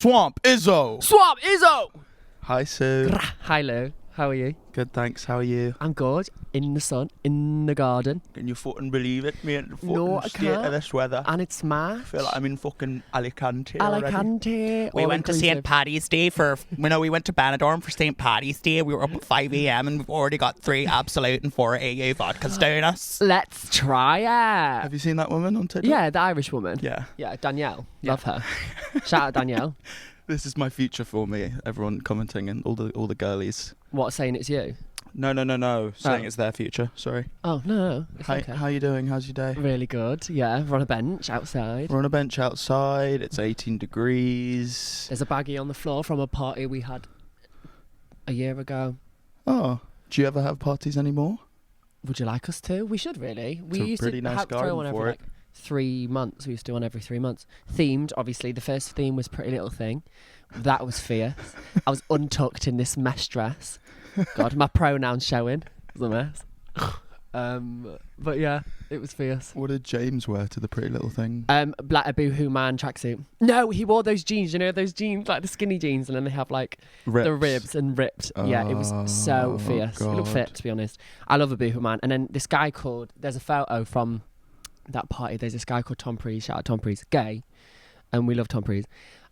Swamp Izzo. Swamp Izzo. Hi, Sue. Hi, Lou. How are you? Good, thanks. How are you? I'm good. In the sun, in the garden. Can you fucking believe it? Me in the fucking No, I state can't. of this weather. And it's March. I feel like I'm in fucking Alicante already. Alicante. We went to St. all-inclusive. Paddy's Day we went to Benidorm for St. Paddy's Day. We were up at 5 a.m. and we've already got 3 Absolute and 4 AA vodkas down us. Let's try it. Have you seen that woman on TikTok? Yeah, the Irish woman. Yeah. Yeah, Danielle. Yeah. Love her. Shout out Danielle. This is my future for me. Everyone commenting and all the girlies. What, saying it's you? No. Saying it's their future. Sorry. Oh, no. It's Hi, okay. How you doing? How's your day? Really good. Yeah, we're on a bench outside. We're on a bench outside. It's 18 degrees. There's a baggie on the floor from a party we had a year ago. Oh, do you ever have parties anymore? Would you like us to? We should really. We It's a used pretty to nice throw garden one every for it. like 3 months. We used to do one every 3 months. Themed, obviously. The first theme was Pretty Little Thing. That was fierce. I was untucked in this mesh dress. God, my pronouns showing. It was a mess. But yeah, it was fierce. What did James wear to the Pretty Little Thing? Black a Boohoo Man tracksuit. No, he wore those jeans. You know those jeans, like the skinny jeans, and then they have like the ribs and ripped. Yeah, it was so fierce. It looked God. fit, to be honest. I love a Boohoo Man. And then this guy called. There's a photo from that party. There's this guy called Tom Preece. Shout out Tom Preece. Gay, and we love Tom Preece.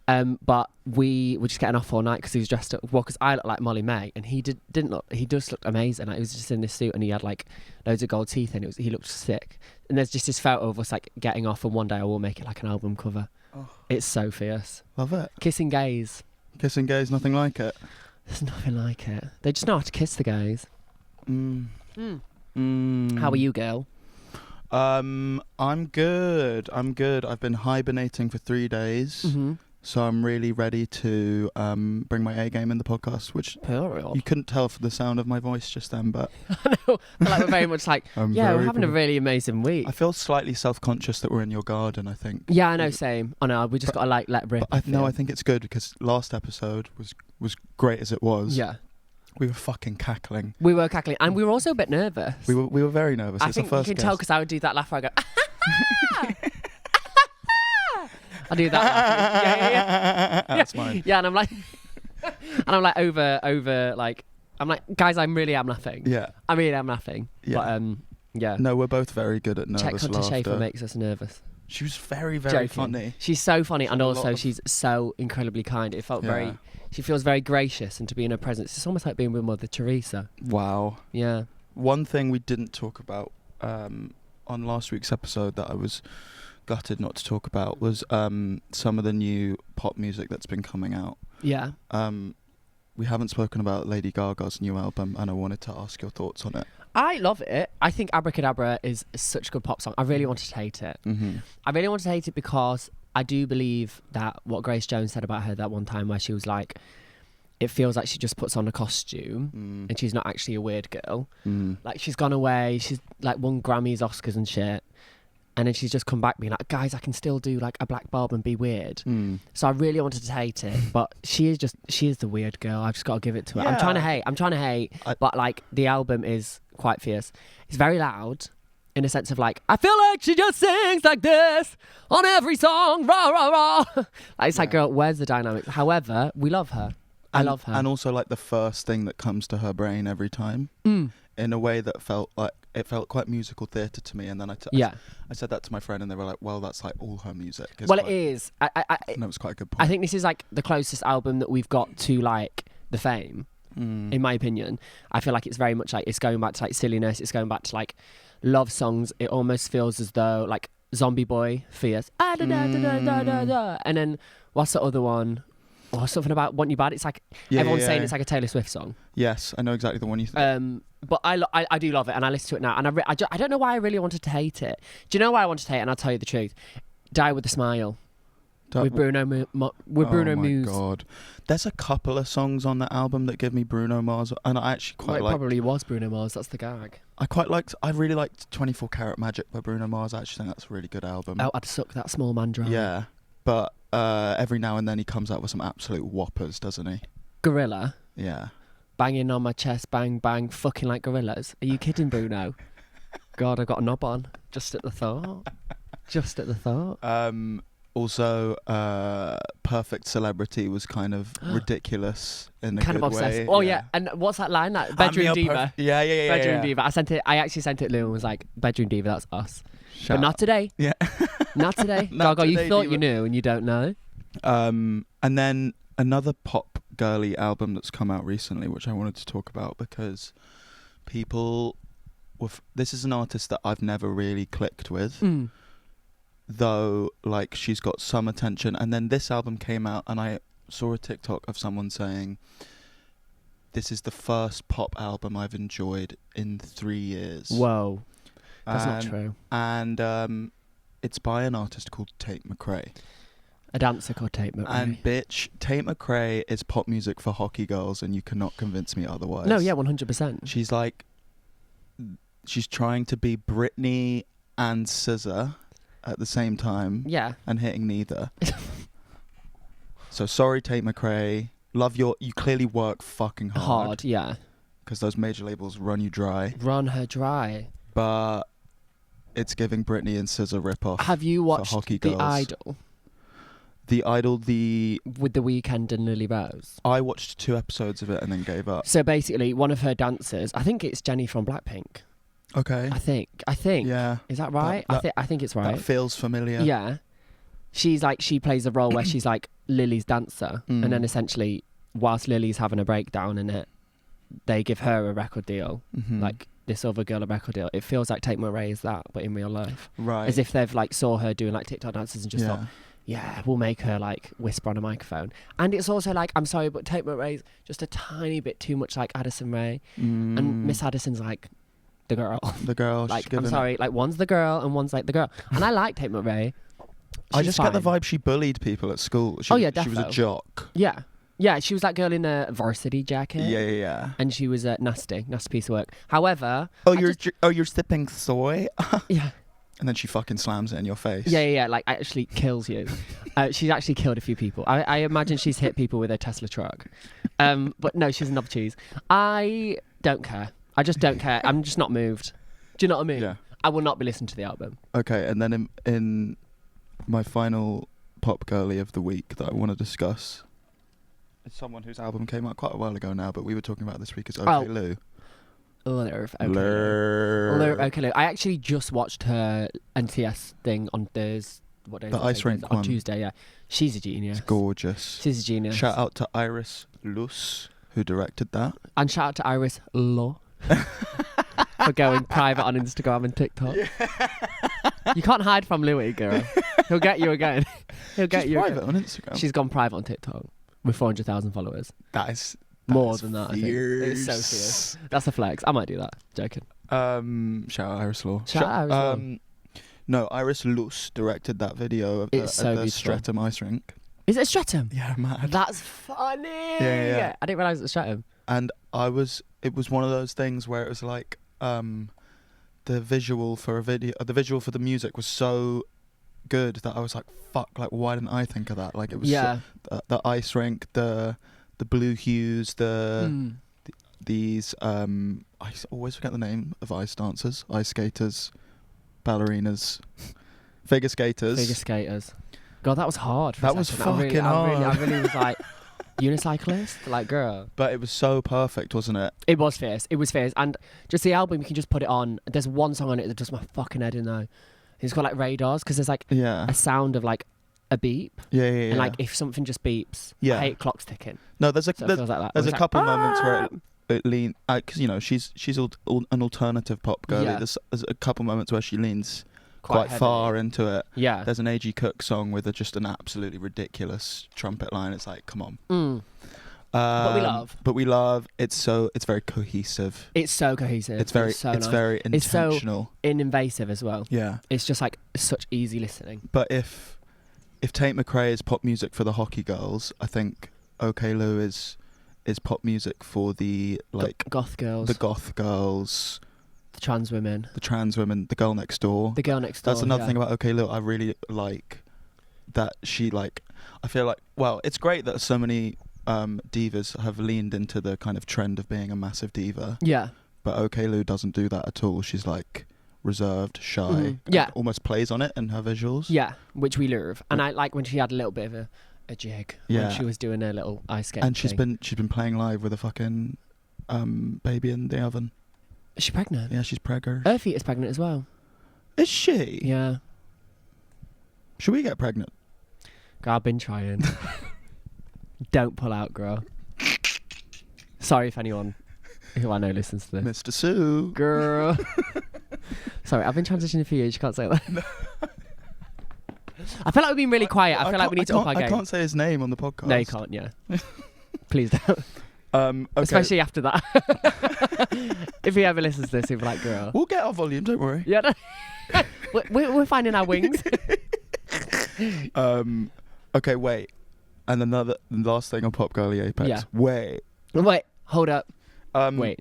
But we were just getting off all night because he was dressed up. Well, because I looked like Molly May, and he didn't look. He just looked amazing. Like, he was just in this suit, and he had like loads of gold teeth, and he looked sick. And there's just this photo of us like getting off, and one day I will make it like an album cover. Oh. It's so fierce. Love it. Kissing gays. Kissing gays, nothing like it. There's nothing like it. They just know how to kiss the gays. How are you, girl? I'm good. I've been hibernating for 3 days. Mm-hmm. So I'm really ready to bring my A game in the podcast, which you couldn't tell for the sound of my voice just then, but I know. I feel like we're very much like, I'm yeah, we're very having a really amazing week. I feel slightly self-conscious that we're in your garden, I think. Yeah, I know, same. I know, we just got to like let rip. But I think it's good because last episode was great as it was. Yeah. We were fucking cackling. We were cackling, and we were also a bit nervous. We were very nervous. I It's think our you first can tell guest. because I would do that laugh where I go, I do that laugh. Yeah. That's mine. Yeah, and I'm like, over, like, I'm like, guys, I really am laughing. Yeah. I really am laughing. Yeah. But, yeah. No, we're both very good at nervous Check Hunter laughter. Schaefer makes us nervous. She was very, very Joking. funny. She's so funny, and a lot also of- she's so incredibly kind. It felt Yeah. she feels very gracious, and to be in her presence, it's almost like being with Mother Teresa. Wow. Yeah. One thing we didn't talk about on last week's episode that I was gutted not to talk about was some of the new pop music that's been coming out. Yeah. We haven't spoken about Lady Gaga's new album, and I wanted to ask your thoughts on it. I love it. I think Abracadabra is such a good pop song. I really wanted to hate it. Mm-hmm. I really wanted to hate it because I do believe that what Grace Jones said about her that one time where she was like, it feels like she just puts on a costume and she's not actually a weird girl. Like, she's gone away, she's like won Grammys, Oscars and shit. And then she's just come back being like, guys, I can still do like a black bulb and be weird. So I really wanted to hate it, but she is the weird girl. I've just got to give it to her. Yeah. I'm trying to hate, but like the album is quite fierce. It's very loud in a sense of like, I feel like she just sings like this on every song, rah, rah, rah. Like, it's like, girl, where's the dynamics? However, we love her. I love her. And also like the first thing that comes to her brain every time in a way that felt quite musical theatre to me. And then I said that to my friend and they were like, well, that's like all her music. Well, it is. And that was quite a good point. I think this is like the closest album that we've got to like the Fame, in my opinion. I feel like it's very much like, it's going back to like silliness. It's going back to like love songs. It almost feels as though like Zombie Boy, Fierce. And then what's the other one? Or something about Want You Bad. It's like everyone's saying it's like a Taylor Swift song. Yes, I know exactly the one you think. But I do love it, and I listen to it now, and I don't know why I really wanted to hate it. Do you know why I wanted to hate it? And I'll tell you the truth. Die with a Smile with Bruno Mars. Oh my God. There's a couple of songs on that album that give me Bruno Mars, and I actually quite like. It probably was Bruno Mars. That's the gag. I really liked 24 Karat Magic by Bruno Mars. I actually think that's a really good album. Oh, I'd suck that small man dry. Yeah, but every now and then he comes out with some absolute whoppers, doesn't he? Gorilla. Yeah. Banging on my chest, bang, bang, fucking like gorillas. Are you kidding, Bruno? God, I got a knob on. Just at the thought. Also, Perfect Celebrity was kind of ridiculous in a kind good of obsessed. way. Oh yeah, and what's that line? That bedroom diva. Yeah. Bedroom diva. I actually sent it to Lou and was like, bedroom diva, that's us. Shout but not today. Yeah. Not today. Not Gaga, today, you thought diva. you knew and you don't know. And then another pop girly album that's come out recently, which I wanted to talk about because people this is an artist that I've never really clicked with. Though, like, she's got some attention. And then this album came out and I saw a TikTok of someone saying, this is the first pop album I've enjoyed in 3 years. Whoa. That's not true. And it's by an artist called Tate McRae. A dancer called Tate McRae. And bitch, Tate McRae is pop music for hockey girls and you cannot convince me otherwise. No, yeah, 100%. She's like, she's trying to be Britney and SZA at the same time. Yeah. And hitting neither. So sorry, Tate McRae. You clearly work fucking hard. Yeah. Because those major labels run you dry. Run her dry. But it's giving Britney and SZA rip-off. Have you watched hockey The girls. Idol? The Idol, with The Weeknd and Lily Rose? I watched 2 episodes of it and then gave up. So basically, one of her dancers, I think it's Jenny from Blackpink. Okay. I think. Yeah. Is that right? I think it's right. That feels familiar. Yeah. She's like, she plays a role where she's like Lily's dancer. And then essentially, whilst Lily's having a breakdown in it, they give her a record deal. Like this other girl a record deal. It feels like Tate McRae is that, but in real life. Right. As if they've like saw her doing like TikTok dances and just thought, yeah, we'll make her like whisper on a microphone. And it's also like, I'm sorry, but Tate McRae's just a tiny bit too much like Addison Rae. And Miss Addison's like the girl. The girl. Like, I'm sorry, like one's the girl and one's like the girl. And I like Tate McRae. I just get the vibe she bullied people at school. She was a jock. Yeah. Yeah, she was that girl in a varsity jacket. Yeah. And she was a nasty piece of work. However... you're sipping soy? Yeah. And then she fucking slams it in your face. Yeah, like actually kills you. She's actually killed a few people. I imagine she's hit people with a Tesla truck. But no, she's a knob cheese. I don't care. I just don't care. I'm just not moved. Do you know what I mean? Yeah. I will not be listening to the album. Okay, and then in my final pop girly of the week that I want to discuss... It's someone whose album came out quite a while ago now, but we were talking about this week as OK Lou. Okay Lou. I actually just watched her NTS thing on Thursday. What day? The ice rink one. On Tuesday, yeah. She's a genius. It's gorgeous. She's a genius. Shout out to Iris Luce, who directed that. And shout out to Iris Law for going private on Instagram and TikTok. Yeah. You can't hide from Louis, girl. He'll get you again. She's private on Instagram. She's gone private on TikTok. With 400,000 followers. That is more than that, fierce. I think. It's so fierce. That's a flex. I might do that. Joking. Shout out Iris Law. Shout out Iris Law. No, Iris Luce directed that video of the Streatham ice rink. Is it Streatham? Yeah, mad. That's funny. Yeah. I didn't realise it was Streatham. And it was one of those things where it was like the visual for the music was so good that I was like, fuck, like why didn't I think of that? Like it was the ice rink, the blue hues, these I always forget the name of ice dancers, ice skaters, ballerinas, figure skaters. God, that was hard. That was fucking hard. I really was like unicyclist, like girl. But it was so perfect, wasn't it? It was fierce. And just the album, you can just put it on. There's one song on it that does my fucking head in though. It's got like radars because there's like a sound of like a beep. Yeah. And like if something just beeps, I hate clocks ticking. No, there's a couple moments where it leans, because you know she's an alternative pop girl. Yeah. There's a couple moments where she leans quite far into it. Yeah. There's an A.G. Cook song with just an absolutely ridiculous trumpet line. It's like, come on. But we love. It's very cohesive. It's so cohesive. It's very intentional. It's so invasive as well. Yeah. It's just like such easy listening. But if Tate McRae is pop music for the hockey girls, I think OK Lou is pop music for the like goth girls. The goth girls. The trans women. The girl next door. That's another thing about OK Lou. I really like that she like. I feel like it's great that so many divas have leaned into the kind of trend of being a massive diva. Yeah. But OK Lou doesn't do that at all. She's like, reserved, shy. Mhm. Yeah. and almost plays on it in her visuals. Yeah, which we love. And I like when she had a little bit of a jig Yeah. when she was doing her little ice skate. And she's thing. been playing live with a fucking baby in the oven. Is she pregnant? Yeah, she's pregger. Earthy is pregnant as well. Is she? Yeah. Should we get pregnant? Girl, I've been trying. Don't pull out, girl. Sorry if anyone who I know listens to this. Mr. Sue. Girl. Sorry, I've been transitioning for years. You can't say that. I feel like we've been really quiet. I feel like we need to up our game. I can't say his name on the podcast. No, you can't, yeah. Please don't. Okay. Especially after that. If he ever listens to this, he'll be like, girl. We'll get our volume, don't worry. Yeah, no. we're finding our wings. Okay, wait. And the last thing on Pop Girly Apex. Yeah. Wait. Wait, hold up. Wait.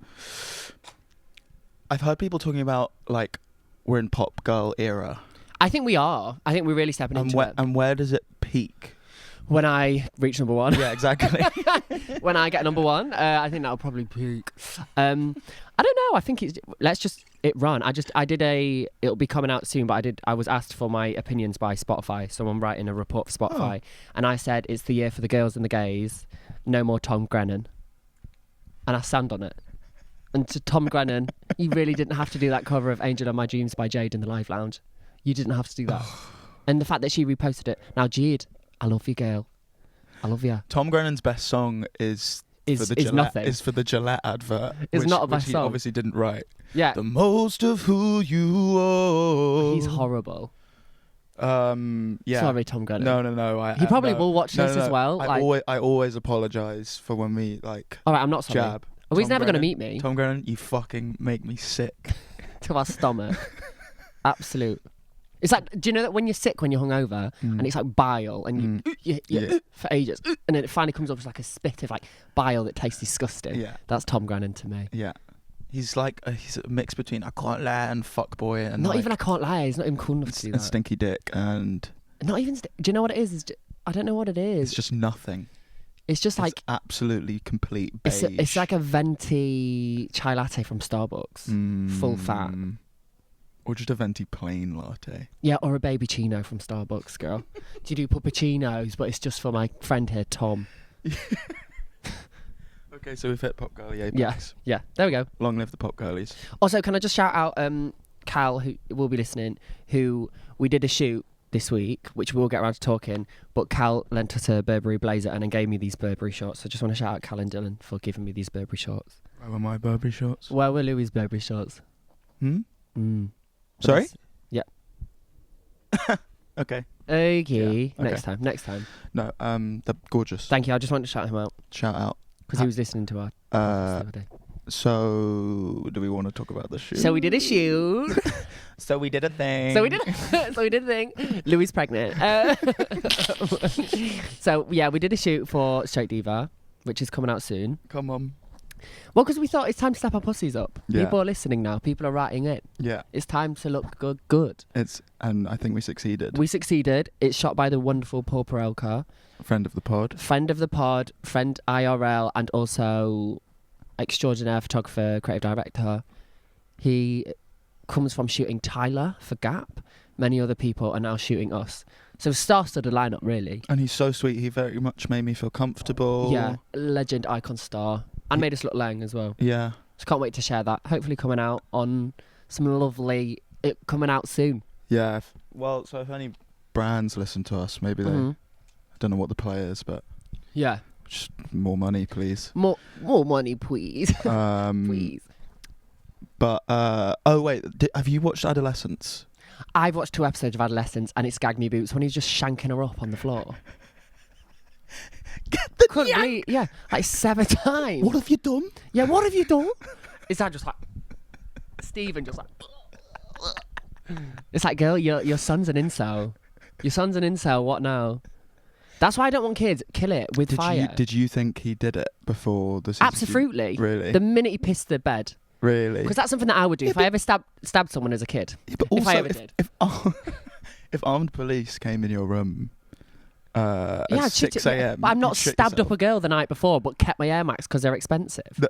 I've heard people talking about, like, we're in Pop Girl era. I think we are. I think we're really stepping into it. And where does it peak? When I reach number one. Yeah, exactly. When I get number one, I think that'll probably peak. I don't know. I think let's just run. It'll be coming out soon, but I was asked for my opinions by Spotify. Someone writing a report for Spotify. And I said, it's the year for the girls and the gays. No more Tom Grennan. And I stand on it. And to Tom Grennan, you really didn't have to do that cover of Angel of My Dreams by Jade in the Live Lounge. You didn't have to do that. And the fact that she reposted it. Now, Jade, I love you, girl. I love you. Tom Grennan's best song is for the Gillette advert. It's not a best which he song. obviously didn't write. Yeah. The most of who you are. He's horrible. Yeah. Sorry, Tom Grennan. No. He probably will watch this as well. I always apologise for when we like. All right, I'm not sorry. Jab. Oh, he's never going to meet me. Tom Grennan, you fucking make me sick. To our stomach. Absolute. It's like, do you know that when you're sick, when you're hungover, and it's like bile, and you for ages, and then it finally comes up as like a spit of like bile that tastes disgusting. Yeah. That's Tom Grennan to me. Yeah. He's like he's a mix between I can't lie and fuckboy and not like, even I can't lie. He's not even cool enough to do that. And stinky dick and not even. Do you know what it is? I don't know what it is. It's just nothing. It's just like absolutely complete beige. It's like a venti chai latte from Starbucks, full fat. Or just a venti plain latte. Yeah, or a baby chino from Starbucks, girl. Do you do puppuccinos, but it's just for my friend here, Tom. Okay, so we've hit Pop Girly Apex. Yeah, there we go. Long live the Pop Girlies. Also, can I just shout out Cal, who will be listening, who we did a shoot this week, which we'll get around to talking, but Cal lent us a Burberry blazer and then gave me these Burberry shorts. So I just want to shout out Cal and Dylan for giving me these Burberry shorts. Where were my Burberry shorts? Where were Louis' Burberry shorts? Sorry? Yeah. Okay. Okay. Yeah, Next time. No, they're gorgeous. Thank you. I just wanted to shout him out. Shout out. Because he was listening to our podcast the other day. So, do we want to talk about the shoot? So we did a shoot. So we did a thing. So we did a thing. Louis pregnant. So yeah, we did a shoot for Straight Diva, which is coming out soon. Come on. Well, because we thought it's time to step our pussies up. Yeah. People are listening now. People are writing in. Yeah. It's time to look good. And I think we succeeded. We succeeded. It's shot by the wonderful Paul Perelka. Friend of the pod, friend IRL, and also extraordinaire photographer, creative director. He comes from shooting Tyler for Gap. Many other people are now shooting us. So star-studded lineup, really. And he's so sweet. He very much made me feel comfortable. Yeah, legend, icon, star. And made us look lang as well. Yeah. So can't wait to share that. Hopefully coming out on some lovely... coming out soon. Yeah. So if any brands listen to us, maybe they... I don't know what the play is, but... Yeah. Just more money, please. More money, please. Please. But, oh wait, have you watched Adolescence? I've watched 2 episodes of Adolescence and it's Gag Me Boots when he's just shanking her up on the floor. Get the Couldn't believe, yeah, like 7 times. What have you done? Yeah, what have you done? Is that just like Stephen just like it's like, girl, your son's an incel. Your son's an incel, what now? That's why I don't want kids. Kill it with fire. Did you think he did it before the season? Absolutely. Really? The minute he pissed the bed. Really? Because that's something that I would do if I ever stabbed someone as a kid. Yeah, but also, if I ever did. If armed police came in your room at 6 a.m. I'm not stabbed up a girl the night before, but kept my Air Max because they're expensive.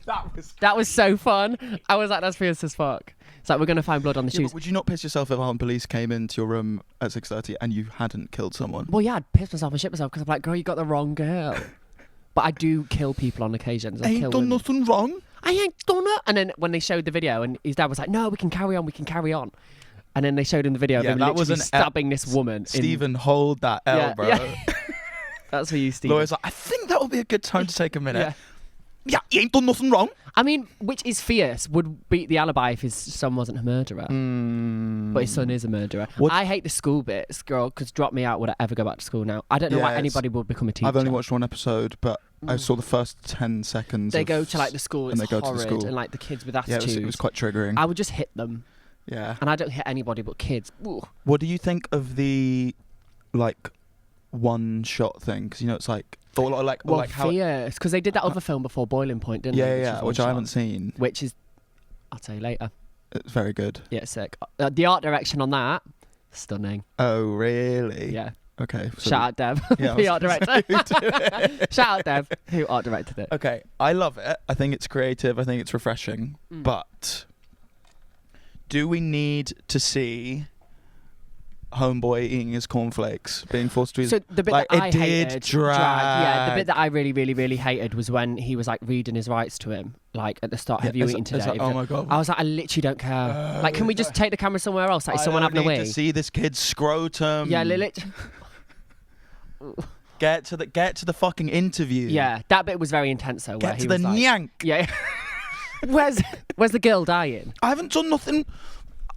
That was so fun. I was like, that's fierce as fuck. It's like, we're going to find blood on the Yeah, shoes. but would you not piss yourself if armed police came into your room at 6:30 and you hadn't killed someone? Well, yeah, I'd piss myself and shit myself because I'm like, girl, you got the wrong girl. But I do kill people on occasions. I ain't done nothing wrong. I ain't done it. And then when they showed the video, and his dad was like, no, we can carry on. And then they showed him the video of him that was literally stabbing this woman. Stephen, hold that L, Yeah, bro. yeah. That's for you, Stephen. Laura's like, I think that would be a good time to take a minute. Yeah. Yeah, you ain't done nothing wrong. I mean, which is fierce, would beat the alibi if his son wasn't a murderer. But his son is a murderer. What- I hate the school bits, girl, because drop me out, would I ever go back to school now? I don't know why Yes. anybody would become a teacher. I've only watched one episode, but I saw the first 10 seconds. They of- go to like the school, and it's they go to the horrid, school. and like the kids with Yeah, attitudes. it was quite triggering. I would just hit them, Yeah. and I don't hit anybody but kids. Ooh. What do you think of the, like, one-shot thing? Because, you know, it's like... Or like, or Well, like how... fierce, because they did that other film before Boiling Point, didn't they? Yeah, which I haven't seen. Which is, I'll tell you later. It's very good. Yeah, it's sick. The art direction on that, stunning. Oh, really? Yeah. Okay. So Shout out Dev, Yeah, I the was art gonna director. Shout out Dev, who art directed it. Okay, I love it. I think it's creative. I think it's refreshing. But do we need to see homeboy eating his cornflakes, being forced to eat? So the bit like, that I it did hated, drag. yeah, the bit that I really, really, really hated was when he was like reading his rights to him, like at the start. Have you It's- eaten it's today? like, oh my god! I was like, I literally don't care. Like, can we just take the camera somewhere else? Like, I someone don't having a need wee? to see this kid's scrotum. Yeah, Lilith. Get to the fucking interview. Yeah, that bit was very intense though. Where Get he to the was like, nyank. yeah. Where's the girl dying? I haven't done nothing.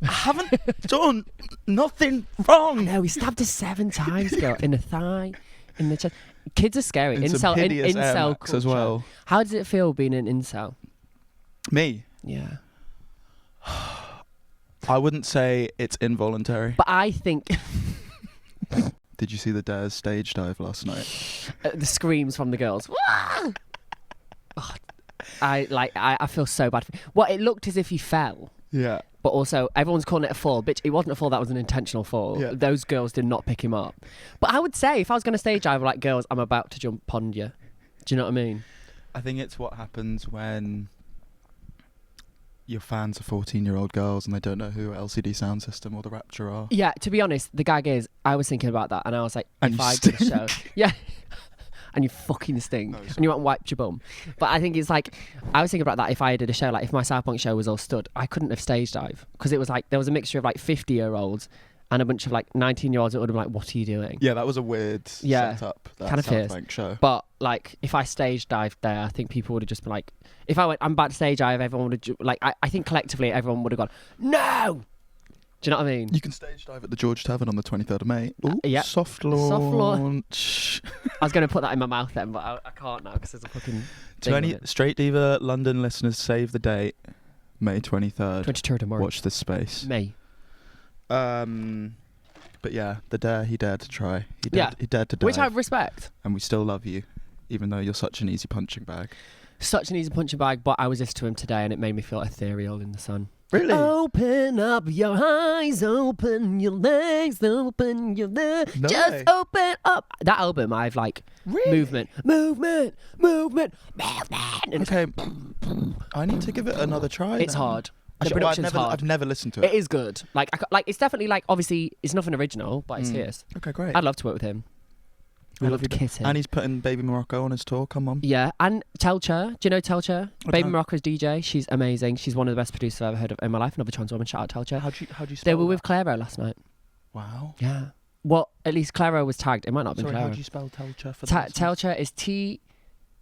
I haven't done nothing wrong. No, he stabbed her 7 times, girl, in the thigh, in the chest. Kids are scary. And some hideous Air Incel Max as culture. well. How does it feel being an incel? Me. Yeah. I wouldn't say it's involuntary. But I think Did you see the Dares stage dive last night? the screams from the girls. Oh, I feel so bad. Well, it looked as if he fell. Yeah. But also, everyone's calling it a fall. Bitch, it wasn't a fall, that was an intentional fall. Yeah. Those girls did not pick him up. But I would say, if I was going to stage dive, like, girls, I'm about to jump on you. Do you know what I mean? I think it's what happens when your fans are 14-year-old girls and they don't know who LCD Sound System or The Rapture are. Yeah, to be honest, the gag is, I was thinking about that, and I was like, And if you I did a show... stink. Yeah. And you fucking stink. No, sorry. And you went and wiped your bum. But I think it's like, I was thinking about that if I did a show, like if my South Punk show was all stood, I couldn't have stage dive. Because it was like, there was a mixture of like 50-year-olds and a bunch of like 19-year-olds that would have been like, what are you doing? Yeah, that was a weird setup. That Kind of South fierce. Bank show. But like, if I stage dived there, I think people would have just been like, if I went, I'm about to stage dive, everyone would have, like, I think collectively everyone would have gone, no! Do you know what I mean? You can stage dive at the George Tavern on the 23rd of May. Ooh, yeah. Soft launch. launch. I was going to put that in my mouth then, but I can't now because there's a fucking... To any Straight Diva London listeners, save the date. May 23rd. 23rd of March. Watch this space. May. But yeah, he dared to try. He dared to dive. Which I respect. And we still love you, even though you're such an easy punching bag. Such an easy punching bag, but I was this to him today and it made me feel ethereal in the sun. Really? Open up your eyes, open your legs, open your legs. No Just way. open up. That album, I've like Really? movement. And Okay, I need to give it another try. it's then. hard. The Actually, production's hard. I've never listened to it. It is good. Like, it's definitely like, obviously, it's nothing original, but it's his. Okay, great. I'd love to work with him. We I'd love love to you. kiss him. And he's putting Baby Morocco on his tour. Come on. Yeah, and Telcher. Do you know Telcher? I Baby don't. Morocco's DJ. She's amazing. She's one of the best producers I've ever heard of in my life. Another trans woman. Shout out Telcher. How do you spell They were that? with Clairo last night. Wow. Yeah. Well, at least Clairo was tagged. It might not have been Sorry, how Clairo. do you spell Telcher for the listeners? Telcher is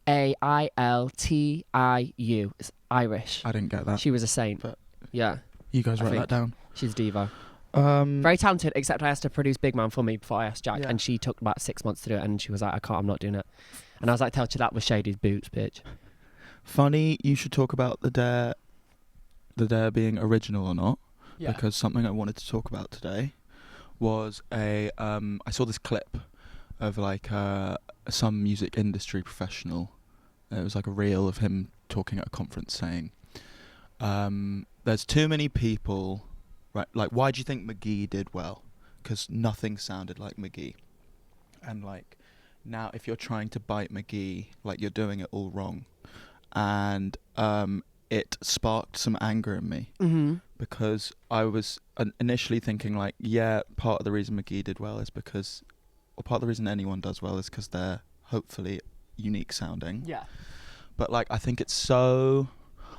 Tailtiu. It's Irish. I didn't get that. She was a saint. But- Yeah, You guys I write think. that down. she's a diva. Um, Very talented, except I asked her to produce Big Man for me before I asked Jack, Yeah. and she took about 6 months to do it, and she was like, I'm not doing it. And I was like, Telcher, that was Shady's boots, bitch. funny you should talk about the dare being original or not, because something I wanted to talk about today was I saw this clip of like some music industry professional. It was like a reel of him talking at a conference saying, there's too many people, right? Like, why do you think McGee did well? Because nothing sounded like McGee. And like, now if you're trying to bite McGee, like, you're doing it all wrong. And it sparked some anger in me Mm-hmm. because I was initially thinking like, yeah, part of the reason McGee did well is because, or part of the reason anyone does well is because they're hopefully unique sounding. Yeah. But like, I think it's so.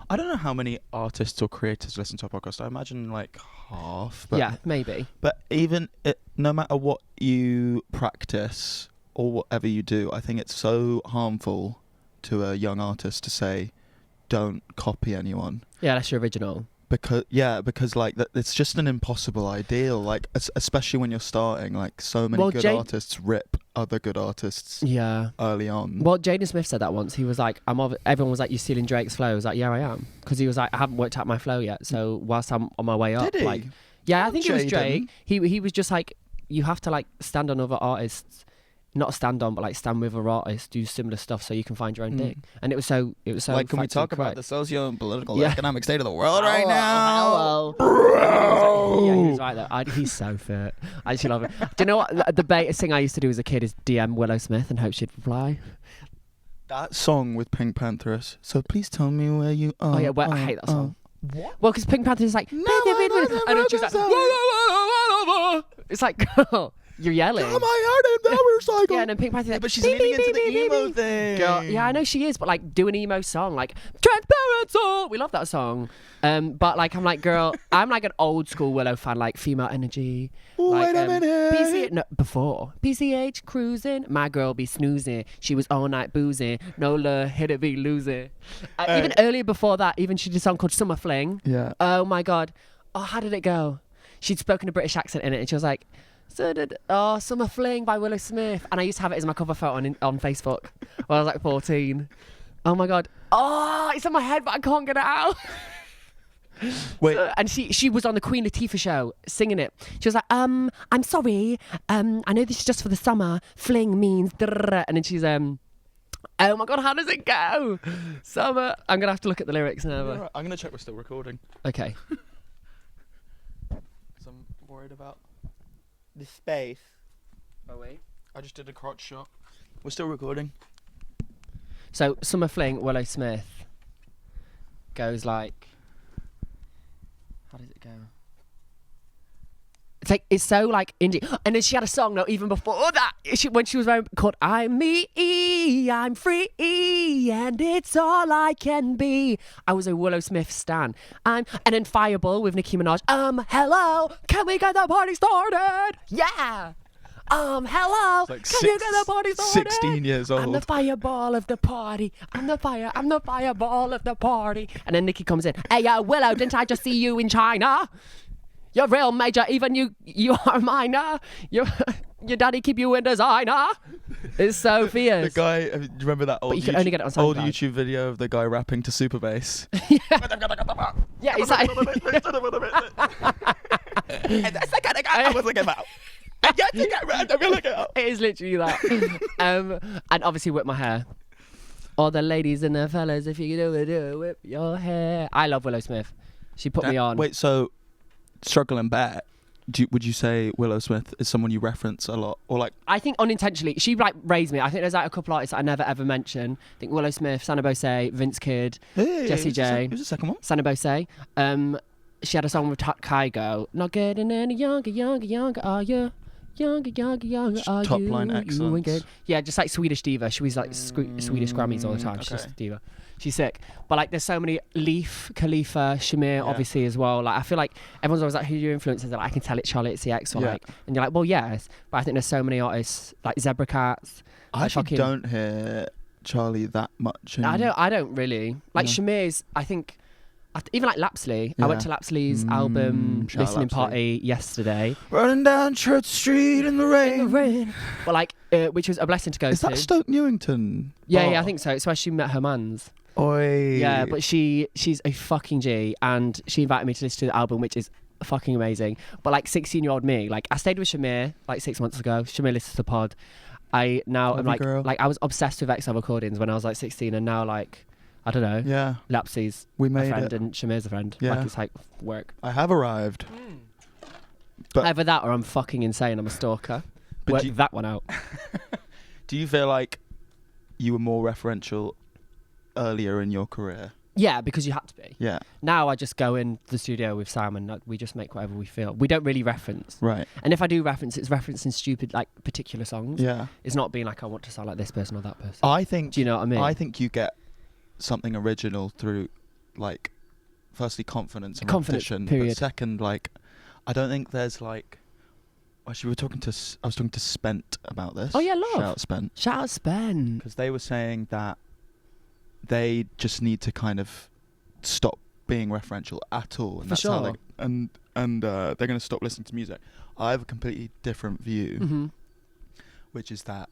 I don't know how many artists or creators listen to our podcast. I imagine like half. But, yeah, maybe. But even no matter what you practice or whatever you do, I think it's so harmful to a young artist to say, don't copy anyone. Yeah, that's your original. Because like it's just an impossible ideal. Like especially when you're starting, like so many good artists rip other good artists. Yeah. Early on. Well, Jaden Smith said that once. He was like, everyone was like, "You're stealing Drake's flow." I was like, "Yeah, I am," because he was like, "I haven't worked out my flow yet." So whilst I'm on my way up, Did he? like, yeah, I think it was Jaden. Drake. He was just like, you have to like stand on other artists. Not stand on, but like stand with other artists, do similar stuff so you can find your own thing. And it was so like, can we talk about the socio and political economic state of the world right now? Hello. Yeah, he was right though. He's so fit. I actually love it. Do you know what the baitest thing I used to do as a kid is DM Willow Smith and hope she'd reply? That song with Pink Panthers. So please tell me where you are. Oh yeah, I hate that song. What? Well, because Pink Panther is like, and then she's like, it's like, girl, you're yelling. Come I heard it, motorcycle. Yeah, and then Pink Panther's like, but she's leaning into the emo thing. Girl, yeah, I know she is, but like, do an emo song, like Transparency. We love that song. But like, I'm like, girl, I'm like an old school Willow fan, like female energy. Like, Wait a minute. Before PCH cruising, my girl be snoozing. She was all night boozing. Nola hit it be losing. Even earlier before that, even she did a song called Summer Fling. Yeah. Oh my god. Oh, how did it go? She'd spoken a British accent in it, and she was like, Summer Fling by Willow Smith. And I used to have it as my cover photo on Facebook when I was like 14. Oh my god. Oh, it's in my head, but I can't get it out. Wait. And she was on the Queen Latifah show singing it. She was like, I'm sorry. I know this is just for the summer. Fling means drrr. And then she's oh my god, how does it go? Summer. I'm gonna have to look at the lyrics now. Yeah, right. I'm gonna check we're still recording. Okay. Because I'm worried about The space. Oh wait. I just did a crotch shot. We're still recording. So Summer Fling, Willow Smith goes like, how does it go? It's so like indie. And then she had a song though even before that. When she was called I'm Me, I'm Free, and it's all I can be. I was a Willow Smith stan. And then Fireball with Nicki Minaj. Hello, can we get the party started? Yeah. Hello, Like can you get the party started? 16 years old. I'm the fireball of the party. I'm the fireball of the party. And then Nicki comes in. Hey, Willow, didn't I just see you in China? You're real major, even you are minor. Your daddy keep you in designer. It's so fierce. The guy, do you remember that old, you can only get it on old SoundCloud. YouTube video of the guy rapping to super bass? Yeah, it's like... And that's the kind of guy I was looking about. It is literally that. And obviously whip my hair. All the ladies and the fellas, if you do it, whip your hair. I love Willow Smith. She put me on. Wait, so struggling back, would you say Willow Smith is someone you reference a lot, or like? I think unintentionally, she like raised me. I think there's like a couple artists that I never ever mention. I think Willow Smith, Sana Bose, Vince Kidd, Jessie J. Who's the second one? Sana Bose. She had a song with Kygo. Not getting any younger, are you? Younger, are Top you? line excellence. Good. Yeah, just like Swedish diva. She was like Swedish Grammys all the time. She's just a diva. She's sick. But like, there's so many. Leaf, Khalifa, Shamir, obviously as well. Like, I feel like everyone's always like, "Who are your influences?" Like, I can tell it's Charlie XCX or like, and you're like, "Well, yes." But I think there's so many artists like Zebra Cats. I actually don't hear Charlie that much. I don't really like Shamir's. I think. Even like Lapsley. I went to Lapsley's album listening party yesterday. Running down Church Street in the rain. But like, which was a blessing to go to. Is that Stoke Newington? Yeah, I think so. It's where she met her mans. Oi. Yeah, but she's a fucking G, and she invited me to listen to the album, which is fucking amazing. But like 16-year-old me, like I stayed with Shamir like 6 months ago. Shamir listens to the pod. I now am like I was obsessed with XL recordings when I was like 16, and now like. I don't know. Yeah. Lapsy's a friend and Shamir's a friend. Yeah. Like, it's like work. I have arrived. But either that or I'm fucking insane. I'm a stalker. Work that one out. Do you feel like you were more referential earlier in your career? Yeah, because you had to be. Yeah. Now I just go in the studio with Sam and we just make whatever we feel. We don't really reference. Right. And if I do reference, it's referencing stupid, like, particular songs. Yeah. It's not being like, I want to sound like this person or that person. I think. Do you know what I mean? I think you get something original through, like, firstly confidence and Confidence, repetition, period. but second, like, I don't think there's like. Actually, I was talking to Spent about this. Oh, yeah, love. Shout out Spent. Shout out Spen. Because they were saying that they just need to kind of stop being referential at all, and For that's how sure. they're going to stop listening to music. I have a completely different view, Mm-hmm. which is that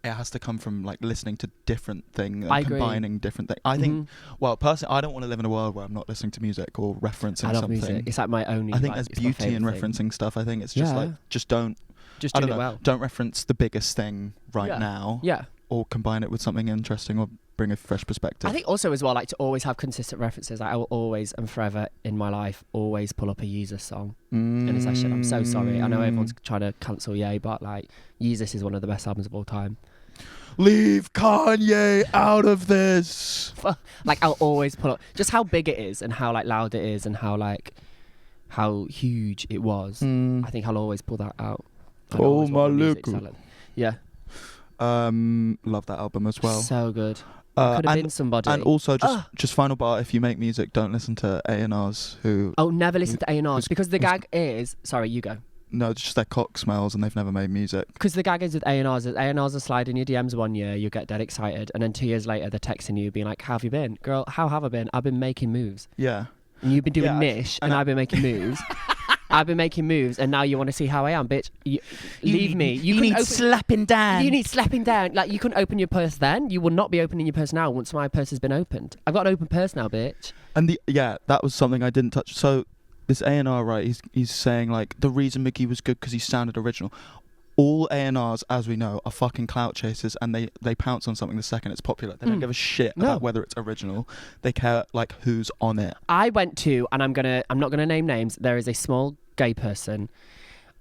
it has to come from like listening to different things I and agree. combining different things. I think, well, personally, I don't want to live in a world where I'm not listening to music or referencing I love something. music. It's like my only. I think like, there's it's my beauty in favourite thing. referencing stuff. I think it's just Yeah. like, just don't. Just I doing don't it know. well. Don't reference the biggest thing right Yeah. now, Yeah. or combine it with something interesting, or bring a fresh perspective. I think also as well, like, to always have consistent references. Like, I will always and forever in my life always pull up a Yeezus song in a session. I'm so sorry. I know everyone's trying to cancel Ye, but like, Yeezus is one of the best albums of all time. Leave Kanye out of this. Like, I'll always pull up just how big it is and how like loud it is and how huge it was. I think I'll always pull that out. And Oh, always want my music little. salad. Yeah. Love that album as well. So good. Could have been somebody. And also, just final bar: if you make music, don't listen to A&Rs who. Oh, never listen to A&Rs who's- because the gag is. Sorry, you go. No, it's just their cock smells and they've never made music. Because the gag is with A&Rs, is A&Rs are sliding your DMs 1 year, you get dead excited, and then 2 years later they're texting you being like, how have you been? Girl, how have I been? I've been making moves. Yeah. And you've been doing Yeah, niche, and and I've been making moves. I've been making moves, and now you want to see how I am, bitch. Leave me. You couldn't need slapping down. You need slapping down. Like, you couldn't open your purse then. You will not be opening your purse now once my purse has been opened. I've got an open purse now, bitch. And that was something I didn't touch. So this A&R, right? He's saying like the reason Mickey was good because he sounded original. All A&Rs, as we know, are fucking clout chasers, and they pounce on something the second it's popular. They don't give a shit about whether it's original. They care like who's on it. I went to, and I'm not gonna name names. There is a small gay person,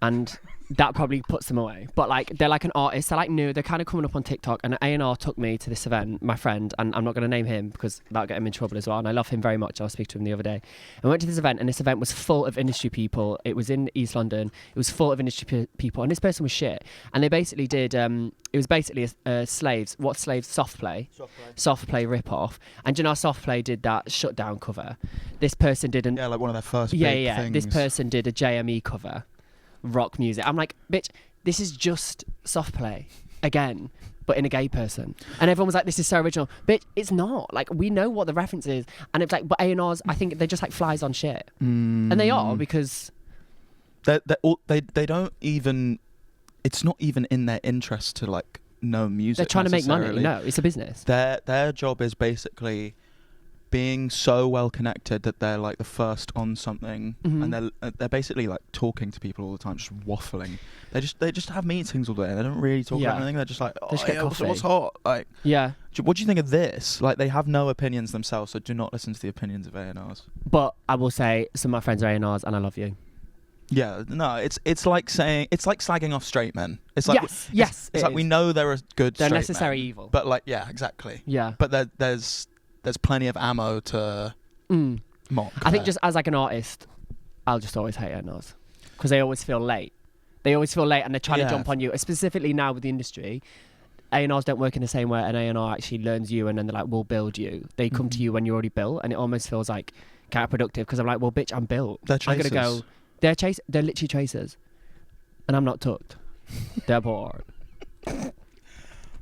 and that probably puts them away. But like, they're like an artist. They're like new. They're kind of coming up on TikTok. And A&R took me to this event. My friend, and I'm not gonna name him because that'll get him in trouble as well. And I love him very much. I was speaking to him the other day. I went to this event, and this event was full of industry people. It was in East London. It was full of industry people, and this person was shit. And they basically did. It was basically slaves. What slaves? Soft play rip-off. And do you know how Soft Play did that Shutdown cover? This person did an Like one of their first big things. This person did a JME cover, rock music. I'm like, bitch, this is just Soft Play again, but in a gay person. And everyone was like, this is so original. Bitch, it's not. Like, we know what the reference is. And it's like, but A&Rs, I think they're just like flies on shit. And they are, because they don't even. It's not even in their interest to like know music. they're trying to make money. necessarily. No, it's a business. Their job is basically being so well connected that they're like the first on something, and they're basically like talking to people all the time, just waffling. They just have meetings all day. They don't really talk about anything. They're just like, oh, just get yeah, what's coffee. hot? Like, Yeah. what do you think of this? Like, they have no opinions themselves, so do not listen to the opinions of A&Rs. But I will say, some of my friends are A&Rs, and I love you. Yeah, no, it's like saying, it's like slagging off straight men. It's like yes, it's like we know they're a good. They're straight necessary men, evil. but like, yeah, exactly. Yeah. But there's plenty of ammo to mock. I think there. just as like an artist, I'll just always hate A&Rs because they always feel late. They always feel late, and they're trying to jump on you. Specifically now with the industry, A&Rs don't work in the same way. An A&R actually learns you, and then they're like, we'll build you. They come to you when you're already built, and it almost feels like counterproductive because I'm like, well, bitch, I'm built. They're I'm gonna chasers. go. They're literally chasers, and I'm not tucked. They're bored.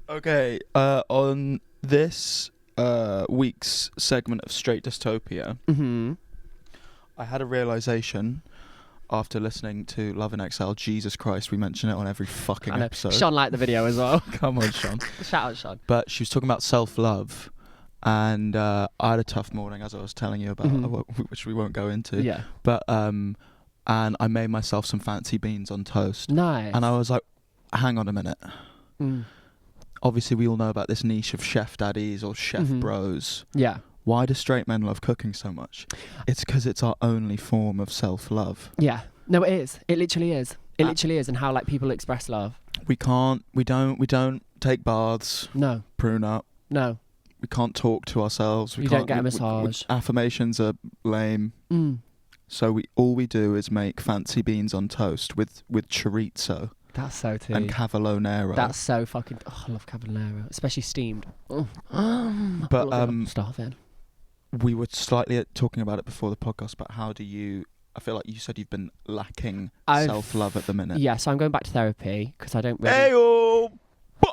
Okay, on this week's segment of Straight Dystopia, I had a realization after listening to Love in Exile. Jesus Christ, we mention it on every fucking episode. Sean liked the video as well. Come on, Sean. Shout out, Sean. But she was talking about self-love, and I had a tough morning, as I was telling you about, which we won't go into. Yeah. But and I made myself some fancy beans on toast. Nice. And I was like, hang on a minute. Obviously, we all know about this niche of chef daddies or chef bros. Yeah. Why do straight men love cooking so much? It's because it's our only form of self-love. Yeah. No, it is. It literally is. It literally is. And how like people express love. We don't take baths. No. Prune up. No. we can't talk to ourselves. You don't get a massage. Affirmations are lame. So all we do is make fancy beans on toast with chorizo. That's so tea. And Cavolo Nero. That's so fucking... Oh, I love Cavolo Nero, especially steamed. But starving. We were slightly talking about it before the podcast, about how do you... I feel like you said you've been lacking self-love at the minute. Yeah, so I'm going back to therapy because I don't really... Hey-oh!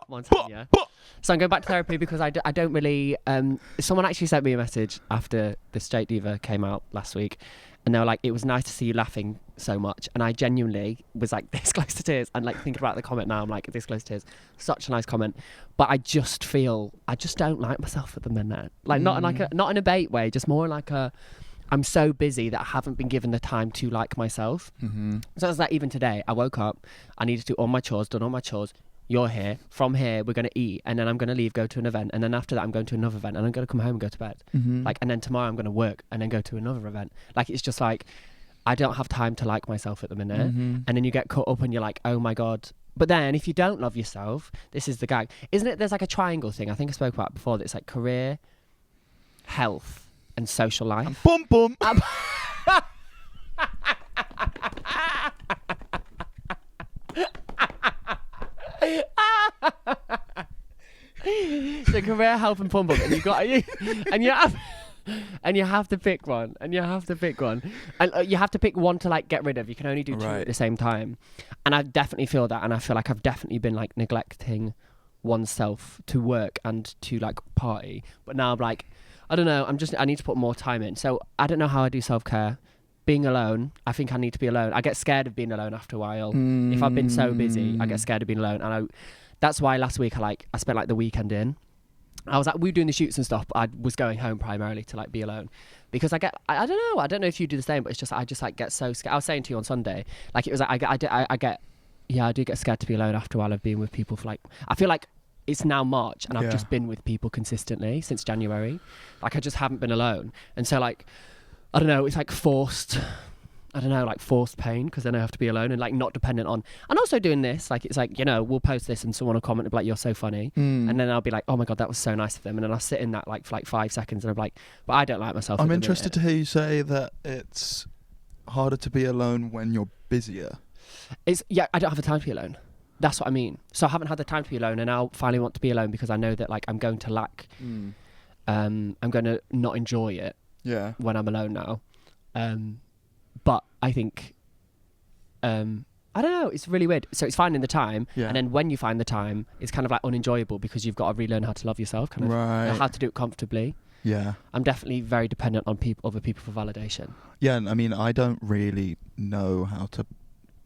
One time, yeah. So I'm going back to therapy because I don't really... someone actually sent me a message after the Straight Diva came out last week, and they were like, it was nice to see you laughing so much. And I genuinely was like this close to tears. And like thinking about the comment now, I'm like this close to tears. Such a nice comment. But I just feel, I just don't like myself at the minute. Like not in a bait way, just more like I'm so busy that I haven't been given the time to like myself. So it's like even today, I woke up, I needed to do all my chores, done all my chores. You're here. From here, we're going to eat, and then I'm going to leave, go to an event, and then after that, I'm going to another event, and I'm going to come home and go to bed. Like, and then tomorrow, I'm going to work, and then go to another event. Like, it's just like, I don't have time to like myself at the minute. And then you get caught up, and you're like, oh my god. But then, if you don't love yourself, this is the gag, isn't it? There's like a triangle thing. I think I spoke about it before. That's like career, health, and social life. Boom boom. So career, health, and pum pum, and you have to pick one, and you have to pick one to like get rid of. You can only do two at the same time, and I definitely feel that, and I feel like I've definitely been like neglecting oneself to work and to like party. But now I'm like, I don't know, I need to put more time in. So I don't know how I do self-care. Being alone, I think I need to be alone. I get scared of being alone after a while. If I've been so busy, I get scared of being alone. And that's why last week I spent like the weekend in. I was like, we were doing the shoots and stuff, but I was going home primarily to like be alone. Because I don't know if you do the same, but it's just, I just like get so scared. I was saying to you on Sunday, like it was like, I do get scared to be alone after a while of being with people for like, I feel like it's now March and I've just been with people consistently since January. Like I just haven't been alone. And so like, I don't know, it's like forced pain because then I have to be alone and like not dependent on, and also doing this, like it's like, you know, we'll post this and someone will comment and be like, you're so funny. And then I'll be like, oh my God, that was so nice of them. And then I'll sit in that like for like 5 seconds and I'm like, but I don't like myself. I'm interested to hear you say that it's harder to be alone when you're busier. I don't have the time to be alone. That's what I mean. So I haven't had the time to be alone and now finally want to be alone because I know that like I'm going to lack, I'm going to not enjoy it. Yeah. When I'm alone now. But I think, I don't know, it's really weird. So it's finding the time. Yeah. And then when you find the time, it's kind of like unenjoyable because you've got to relearn how to love yourself, kind of how to do it comfortably. Yeah. I'm definitely very dependent on other people for validation. Yeah. I mean, I don't really know how to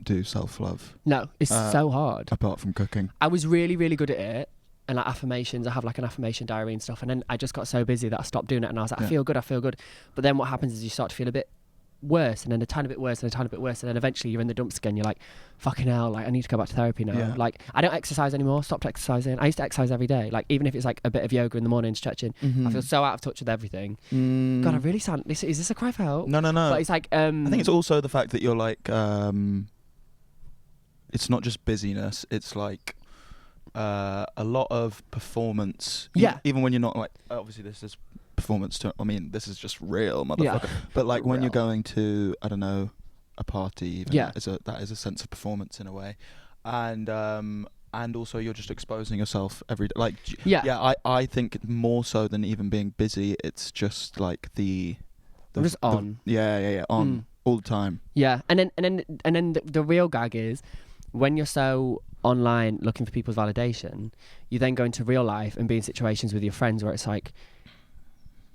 do self-love. No, it's so hard. Apart from cooking. I was really, really good at it. And like affirmations, I have like an affirmation diary and stuff. And then I just got so busy that I stopped doing it. And I was like, I feel good. But then what happens is you start to feel a bit worse and then a tiny bit worse and a tiny bit worse. And then eventually you're in the dumps again. You're like, fucking hell, like I need to go back to therapy now. Yeah. Like I don't exercise anymore, stopped exercising. I used to exercise every day. Like even if it's like a bit of yoga in the morning, stretching, I feel so out of touch with everything. God, I really sound, is this a cry for help? No. But it's like, I think it's also the fact that you're like, it's not just busyness. It's like, a lot of performance. Even when you're not like, obviously this is performance I mean, this is just real, motherfucker. Yeah. But like when you're going to, I don't know, a party, even, that is a sense of performance in a way. And also you're just exposing yourself every day. Like, I think more so than even being busy, it's just like I'm just on. On all the time. Yeah. And then the real gag is when you're so online looking for people's validation, you then go into real life and be in situations with your friends where it's like,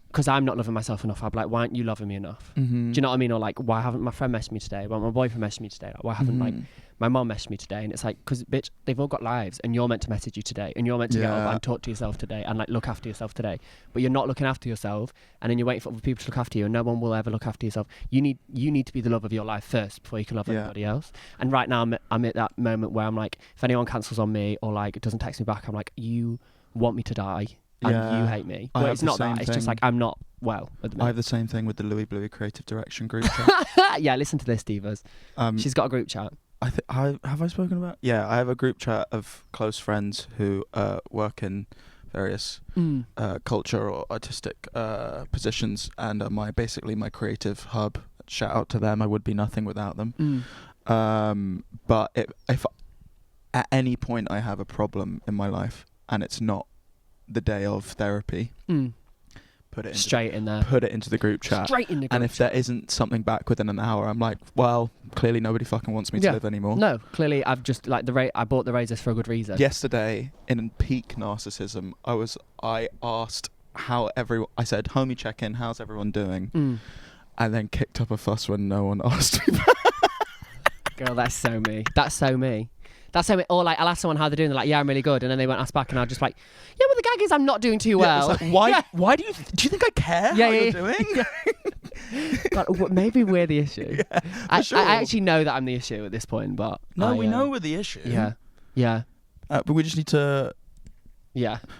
because I'm not loving myself enough, I'll be like, why aren't you loving me enough? Do you know what I mean? Or like, why haven't my friend messaged me today? Why haven't my boyfriend messaged me today? Like, why haven't like my mom messaged me today? And it's like, because bitch, they've all got lives and you're meant to message you today and you're meant to get up and talk to yourself today and like look after yourself today. But you're not looking after yourself and then you're waiting for other people to look after you and no one will ever look after yourself. You need to be the love of your life first before you can love anybody else. And right now I'm at that moment where I'm like, if anyone cancels on me or like doesn't text me back, I'm like, you want me to die and you hate me. But it's not that, it's just like I'm not well at the minute. I have the same thing with the Louis Bluey Creative Direction group chat. Yeah, listen to this, divas. She's got a group chat. Have I spoken about? Yeah, I have a group chat of close friends who work in various culture or artistic positions, and are my creative hub. Shout out to them. I would be nothing without them. But if at any point I have a problem in my life and it's not the day of therapy, put it straight in there. Put it into the group chat. Straight in the group and if chat. there isn't something back within an hour, I'm like, well, clearly nobody fucking wants me to live anymore. No, clearly I've just like I bought the razors for a good reason. Yesterday, in peak narcissism, I asked I said, homie check-in, how's everyone doing? And then kicked up a fuss when no one asked me back. Girl, that's so me. That's so me. That's so me. Or like, I'll ask someone how they're doing. They're like, yeah, I'm really good. And then they won't ask back, and I'll just like, yeah, well, the gag is I'm not doing too well. It's like, why do you think I care how you're doing? God, maybe we're the issue. Sure. I actually know that I'm the issue at this point, but we know we're the issue. Yeah. But we just need to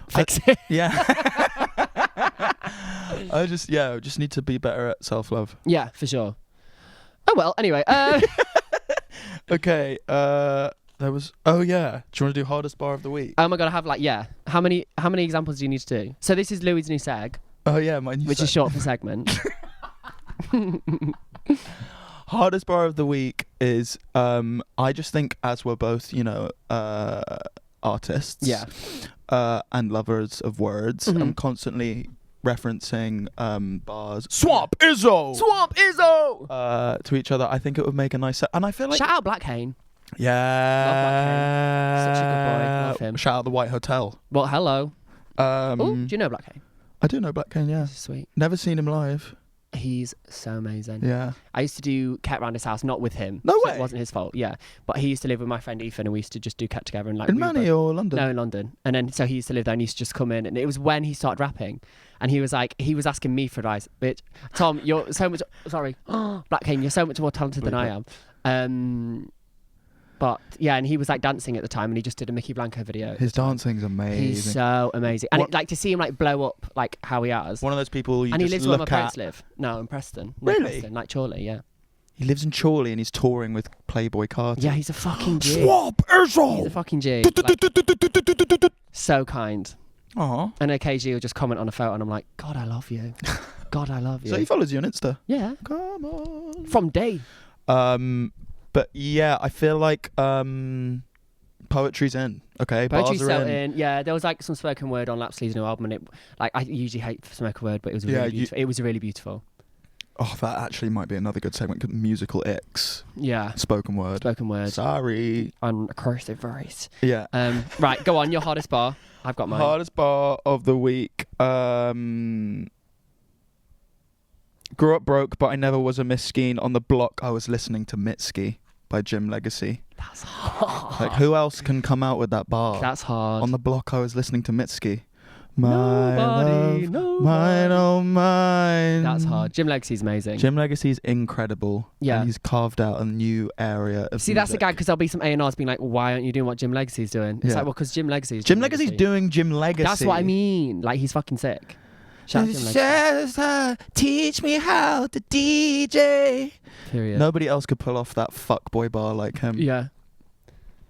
fix it. Yeah. I just need to be better at self-love. Yeah, for sure. Oh well. Anyway. Okay. There was. Oh yeah. Do you want to do hardest bar of the week? Oh my god. I have How many examples do you need to do? So this is Louis' new seg. Oh yeah, my new which is short for segment. Hardest bar of the week is I just think, as we're both artists and lovers of words, I'm constantly referencing bars Swamp Izzo to each other. I think it would make a nice set, and I feel like shout out Black Cane. Yeah, love Black Cane. Such a good boy. Love him. Shout out the White Hotel. Well, hello. Do you know Black Cane? I do know Black Cane. Yeah, sweet. Never seen him live. He's so amazing. Yeah. I used to do Ket round his house, not with him. No so way. It wasn't his fault. Yeah, but he used to live with my friend Ethan, and we used to just do Ket together and like. In Manny or London? No, in London. And then so he used to live there, and he used to just come in, and it was when he started rapping, and he was asking me for advice. Bitch, Tom, you're so much. Sorry, Black Cane, you're so much more talented than I am. But yeah, and he was like dancing at the time, and he just did a Mickey Blanco video. His dancing's amazing. He's so amazing, and like to see him like blow up like how he has. One of those people you and just he lives where my look parents at. live. No, in Preston. Really? Preston, like Chorley, yeah. He lives in Chorley and he's touring with Playboy Carter. Yeah, he's a fucking G. Swamp Izzo! He's a fucking G. Like, so kind. Aww. And occasionally he'll just comment on a photo, and I'm like, God, I love you. God, I love you. So he follows you on Insta? Yeah. Come on. From day. But yeah, I feel like poetry's in. Okay, Poetry's bars are so in. Yeah, there was like some spoken word on Lapsley's new album, and it like I usually hate spoken word, but it was really beautiful. It was really beautiful. Oh, that actually might be another good segment. Musical icks. Yeah. Spoken word. Spoken word. Sorry. On a cursive voice. Yeah. Right, go on. Your hardest bar. I've got mine. Hardest bar of the week. Grew up broke, but I never was a miskeen. On the block, I was listening to Mitski by Jim Legacy. That's hard. Like, who else can come out with that bar? That's hard. On the block, I was listening to Mitski. Nobody. Mine, oh mine. That's hard. Jim Legacy's amazing. Jim Legacy's incredible. Yeah. And he's carved out a new area of See, music. that's the guy, because there'll be some A&Rs being like, why aren't you doing what Jim Legacy's doing? It's like, well, because Jim Legacy's Jim Legacy's doing Jim Legacy. That's what I mean. Like, he's fucking sick. Shout out to Jim Legacy. Teach me how to DJ. Period. Nobody else could pull off that fuckboy bar like him. Yeah.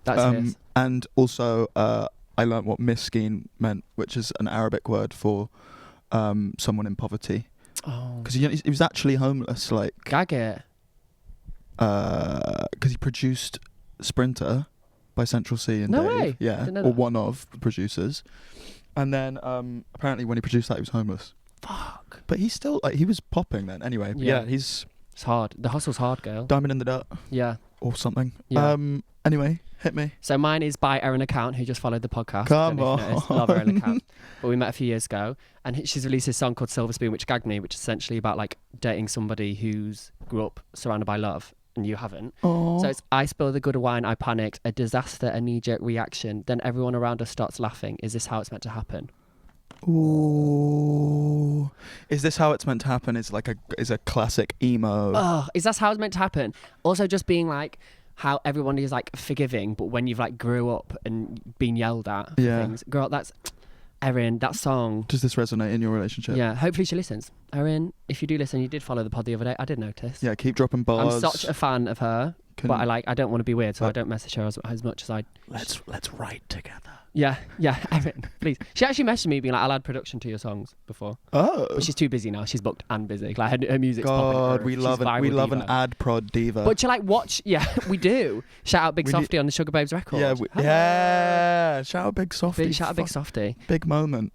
That's his. And also, I learnt what miskeen meant, which is an Arabic word for someone in poverty. Oh. Because he was actually homeless, like... Gag it. Because he produced Sprinter by Central C and No Dave. way. Yeah, Didn't know or that. one of the producers. And then apparently when he produced that, he was homeless. Fuck. But he's still, like, he was popping then. Anyway, Yeah. he's It's hard. The hustle's hard, girl. diamond in the dirt Yeah. or something. Yeah. Anyway, hit me. So mine is by Erin Account, who just followed the podcast. Come Don't know if you noticed. on. Love Erin Account. But we met a few years ago, and she's released a song called Silver Spoon, which is Agony, which is essentially about like dating somebody who's grew up surrounded by love, and you haven't. Oh. So it's I spill the good wine, I panicked, a disaster, a knee-jerk reaction. Then everyone around us starts laughing. Is this how it's meant to happen? Ooh. Is this how it's meant to happen? Is a classic emo. Oh, is that how it's meant to happen? Also, just being like how everyone is like forgiving, but when you've like grew up and been yelled at for things, girl, that's Erin. That song. Does this resonate in your relationship? Yeah, hopefully she listens. Erin, if you do listen, you did follow the pod the other day. I did notice. Yeah, keep dropping bars. I'm such a fan of her, but I don't want to be weird, so I don't message her as much as I. Let's write together. Yeah, Erin, please. She actually messaged me being like, I'll add production to your songs before. Oh. But she's too busy now. She's booked and busy. Like her music's popping. God, we She's love viral an diva. ad prod diva. But you like watch? Yeah, we do. Shout out Big Softy on the Sugar Babes record. Yeah, Hello. yeah. Shout out Big Softy. Shout out Big Softy. Big moment.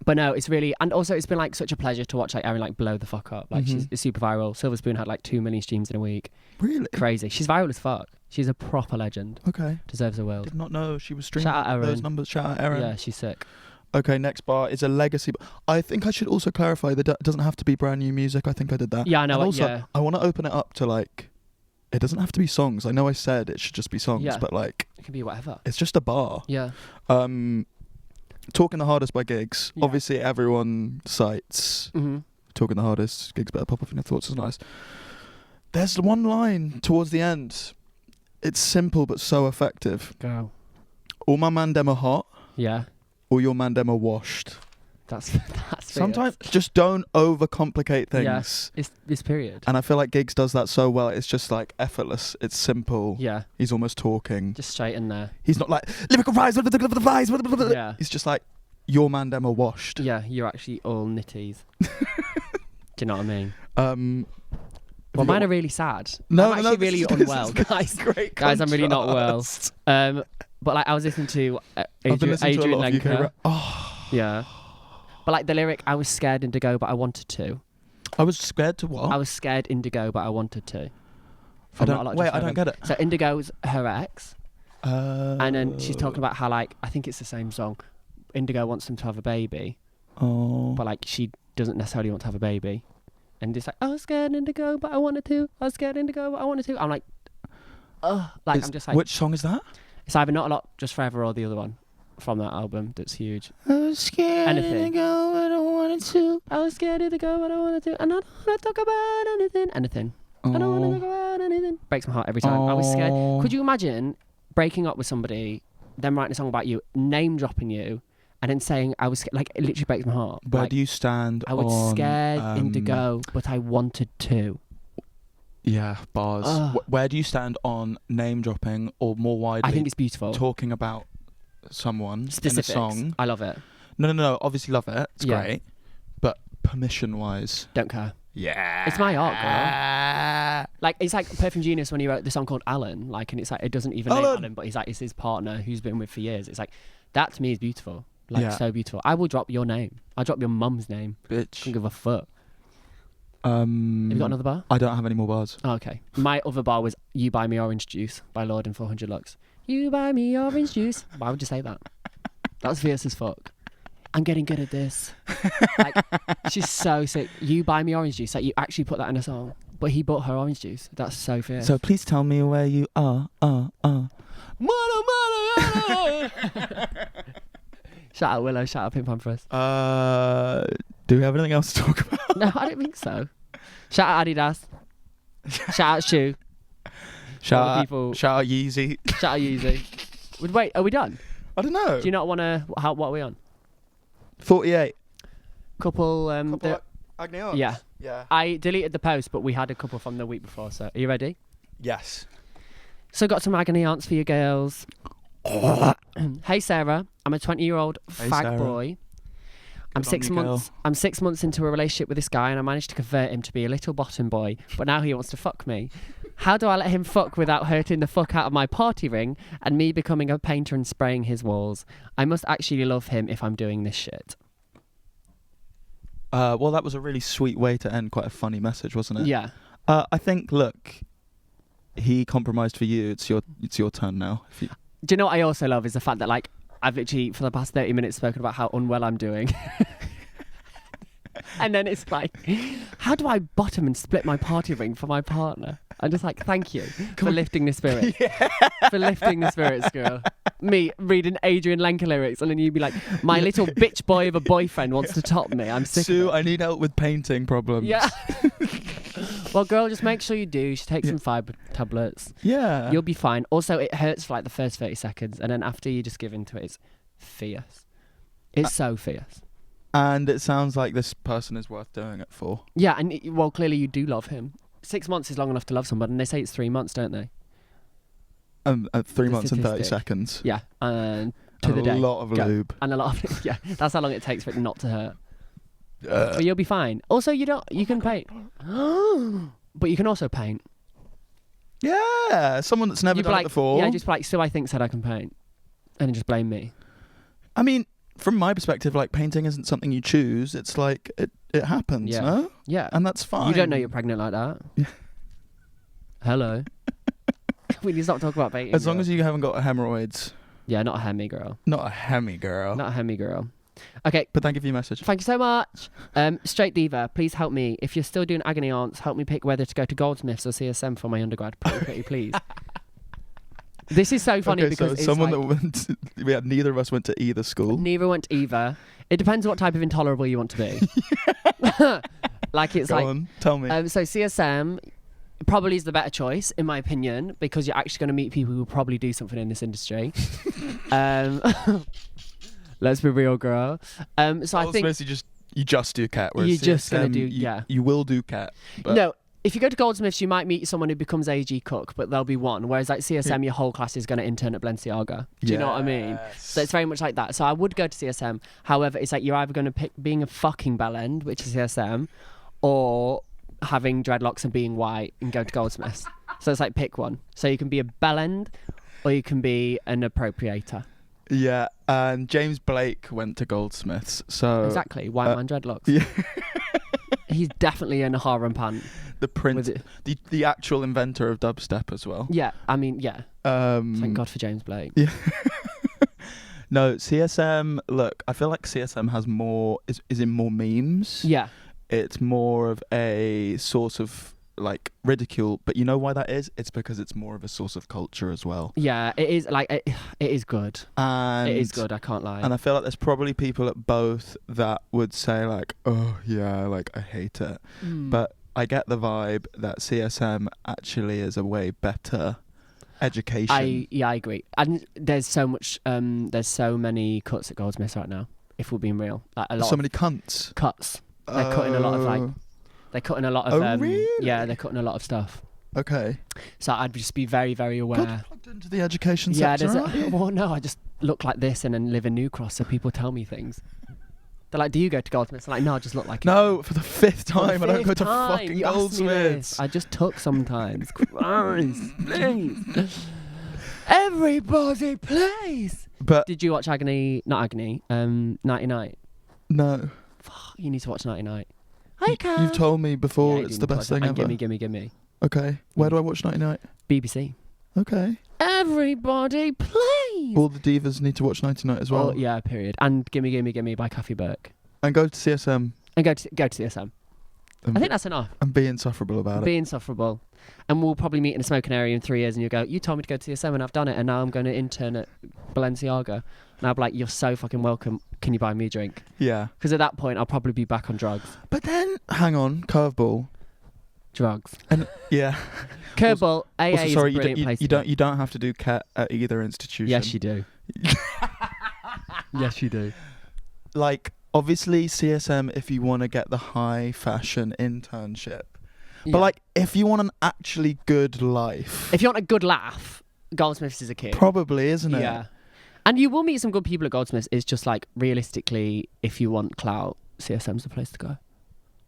But no, it's really, and also it's been like such a pleasure to watch like Erin like blow the fuck up. Like she's super viral. Silver Spoon had like 2 million streams in a week. Really? Crazy. She's viral as fuck. She's a proper legend. Okay. Deserves a world. Did not know she was streaming Shout out Erin. those numbers. Shout out Erin. Yeah, she's sick. Okay, next bar is a legacy. I think I should also clarify that it doesn't have to be brand new music. I think I did that. Yeah, I know. And also, yeah. I want to open it up to like, it doesn't have to be songs. I know I said it should just be songs, Yeah. but like, It can be whatever. it's just a bar. Yeah. Talking the Hardest by Gigs. Yeah. Obviously, everyone cites Mm-hmm. Talking the Hardest. Gigs Better Pop Off in Your Thoughts is nice. There's one line towards the end. It's simple but so effective. Go. All my man dem are hot. Yeah. All your man dem are washed. That's Sometimes just don't overcomplicate things. Yeah. It's period. And I feel like Gigs does that so well. It's just like effortless. It's simple. Yeah. He's almost talking. Just straight in there. He's not like lyrical rise. Yeah. He's just like your man dem are washed. Yeah, you're actually all nitties. Do you know what I mean? Well, mine are really sad. No, I'm no, actually really unwell, this is guys. Great Guys, I'm really not well. contrast. But like I was listening to I've been listening to a Adrian lot of UK Lenker. rap. Oh, Yeah. But like the lyric, I was scared Indigo, but I wanted to. I was scared to what? I was scared Indigo, but I wanted to. I don't get it. So Indigo's her ex, and then she's Oh. talking about how like I think it's the same song. Indigo wants them to have a baby, Oh. but like she doesn't necessarily want to have a baby, and it's like I was scared Indigo, but I wanted to. I was scared Indigo, but I wanted to. I'm like, like I'm just like. Which song is that? It's either Not a Lot, Just Forever, or the other one from that album. That's huge. I was scared Anything. to go, but I wanted to. I was scared to go, but I wanted to, and I don't want to talk about anything. Anything. I don't want to talk about anything. Breaks my heart every time. I was scared. Could you imagine breaking up with somebody, them writing a song about you, name dropping you, and then saying I was scared? Like it literally breaks my heart. Where Like, do you stand I was on, scared Indigo, but I wanted to. Yeah, bars. Ugh. Where do you stand on name dropping, or more widely, I think it's beautiful. talking about someone Specifics. in a song? I love it. No. Obviously, love it. It's Yeah. great. But permission-wise, Don't care. yeah, It's my art, girl. Like it's like Perfume Genius when he wrote the song called Alan. Like, and it's like it doesn't even name Alan. Alan, but he's like it's his partner who's been with for years. It's like that to me is beautiful. Like Yeah. so beautiful. I will drop your name. I'll drop your mum's name. bitch. Don't give a fuck. Have you got another bar? I don't have any more bars. Oh, okay. My other bar was You Buy Me Orange Juice by Lord and 400 Lux. You buy me orange juice. Why would you say that? That was fierce as fuck. I'm getting good at this. Like, she's so sick. You buy me orange juice. Like, you actually put that in a song. But he bought her orange juice. That's so fierce. So please tell me where you are. Shout out Willow. Shout out Pimp Pam for us. Do we have anything else to talk about? No, I don't think so. Shout out Adidas. Shout out Shoe. Shout All the out, people. shout out Yeezy. Shout out Yeezy. Wait, are we done? I don't know. Do you not want to... What are we on? 48. Couple... Agony. Yeah. Yeah. I deleted the post, but we had a couple from the week before, so are you ready? Yes. So got some agony aunts for you girls. Hey Sarah, I'm a 20-year-old Hey, fag Sarah. boy. I'm Good on 6 you, months. I'm 6 months into a relationship with this guy, and I managed to convert him to be a little bottom boy. But now he wants to fuck me. How do I let him fuck without hurting the fuck out of my party ring and me becoming a painter and spraying his walls? I must actually love him if I'm doing this shit. Well, that was a really sweet way to end quite a funny message, wasn't it? Yeah. I think, look, he compromised for you. It's your turn now. Do you know what I also love is the fact that like I've literally for the past 30 minutes spoken about how unwell I'm doing. And then it's like, how do I bottom and split my party ring for my partner? I'm just like, thank you for lifting the spirit. For lifting the spirits, girl. Me reading Adrian Lenker lyrics and then you'd be like, my little bitch boy of a boyfriend wants to top me. I'm sick Sue, of it. I need help with painting problems. Yeah. Well, girl, just make sure you do. You should take some fibre tablets. Yeah. You'll be fine. Also, it hurts for like the first 30 seconds. And then after you just give into it, it's fierce. It's so fierce. And it sounds like this person is worth doing it for. Yeah, and well, clearly you do love him. 6 months is long enough to love somebody, and they say it's 3 months, don't they? 3 The months and 30 statistic. seconds. Yeah, and to And the a day. lot of Go. lube. And a lot of yeah. That's how long it takes for it not to hurt. But you'll be fine. Also, you can paint, but you can also paint. Yeah, someone that's never You'd be done like, it before. yeah, just be like, so I think said I can paint, and then just blame me. I mean, from my perspective, like painting isn't something you choose. It's like it happens, Yeah. no? Yeah, And that's fine. you don't know you're pregnant like that. Yeah. Hello. We need to stop talking about painting. As long as you haven't got hemorrhoids. yeah, not a hemi girl. Not a hemi girl. Not a hemi girl. Okay. But thank you for your message. Thank you so much. Straight Diva, please help me. If you're still doing Agony aunts, help me pick whether to go to Goldsmiths or CSM for my undergrad. Pretty please. This is so funny Okay, because so it's someone like, that went neither of us went to either school. neither went to either. It depends what type of intolerable you want to be. Like it's Go like on, tell me. so CSM probably is the better choice in my opinion because you're actually going to meet people who will probably do something in this industry. Let's be real, girl. So I think you just do cat. Whereas you're just gonna CSM, do you, You will do cat. But no. If you go to Goldsmiths, you might meet someone who becomes AG cook, but there'll be one. Whereas like CSM, your whole class is going to intern at Balenciaga. Do you know what I mean? So it's very much like that. So I would go to CSM. However, it's like you're either going to pick being a fucking bellend, which is CSM, or having dreadlocks and being white and go to Goldsmiths. So it's like pick one. So you can be a bellend or you can be an appropriator. Yeah, and James Blake went to Goldsmiths. So Exactly. White man dreadlocks. Yeah. He's definitely in a harem pant. The prince, the actual inventor of dubstep as well. Yeah, I mean, yeah. Thank God for James Blake. Yeah. No, CSM. Look, I feel like CSM has more is in more memes. Yeah. It's more of a source of like ridicule, but you know why that is? It's because it's more of a source of culture as well. Yeah, it is like it is good. And It is good. I can't lie. And I feel like there's probably people at both that would say like, oh yeah, like I hate it. But I get the vibe that CSM actually is a way better education. I agree. And there's so much. There's so many cuts at Goldsmiths right now. If we're being real, like a lot. So many cunts. Cuts. They're cutting a lot of like. They're cutting a lot of. Oh, really? Yeah, they're cutting a lot of stuff. Okay. So I'd just be very, very aware. God, plugged into the education Yeah, sector. there's aren't you? well, no, I just look like this and then live in New Cross, so people tell me things. They're like, "Do you go to Goldsmiths?" I'm like, "No, I just look like No, for the fifth For the time, I don't go fifth to time, fucking you asked me this. Goldsmiths. I just took sometimes. Christ, please. Everybody, please. But Did you watch Agony? Not Agony. Nighty Night. no, You need to watch Nighty Night. Hi, Kat. you've told me before Yeah, you it's do the need to best watch thing it. ever. And gimme. Okay, where do I watch Nighty Night? BBC. Okay. Everybody, please. All the divas need to watch Nighty Night as well. Oh, yeah, period. And Gimme by Kathy Burke. And go to CSM And go to CSM. and, I think that's enough. and be insufferable about it. Be insufferable. And we'll probably meet in a smoking area in 3 years and you'll go, you told me to go to CSM and I've done it and now I'm going to intern at Balenciaga. And I'll be like, you're so fucking welcome. Can you buy me a drink? Yeah. Because at that point, I'll probably be back on drugs. But then, hang on, curveball. Drugs. And yeah. Curveball, AA Also, is sorry, a you brilliant don't, place you to don't go. you don't have to do cat at either institution. Yes, you do. Yes, you do. Like, obviously, CSM if you want to get the high fashion internship. But like, if you want an actually good life, if you want a good laugh, Goldsmiths is a kid. probably, isn't it? Yeah. And you will meet some good people at Goldsmiths. It's just like, realistically, if you want clout, CSM's the place to go.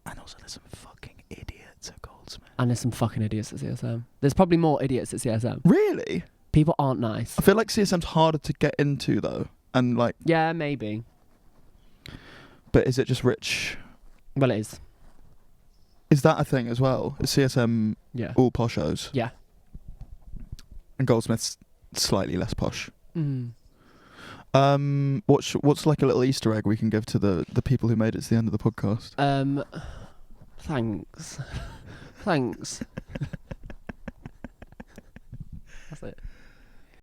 And also, there's some fucking idiots at Goldsmiths. And there's some fucking idiots at CSM. There's probably more idiots at CSM. Really? People aren't nice. I feel like CSM's harder to get into though, and like, Yeah, maybe. but is it just rich? Well, it is. Is that a thing as well? Is CSM Yeah. all poshos? Yeah. And Goldsmiths slightly less posh. Mm. What's like a little Easter egg we can give to the people who made it to the end of the podcast? Thanks. Thanks.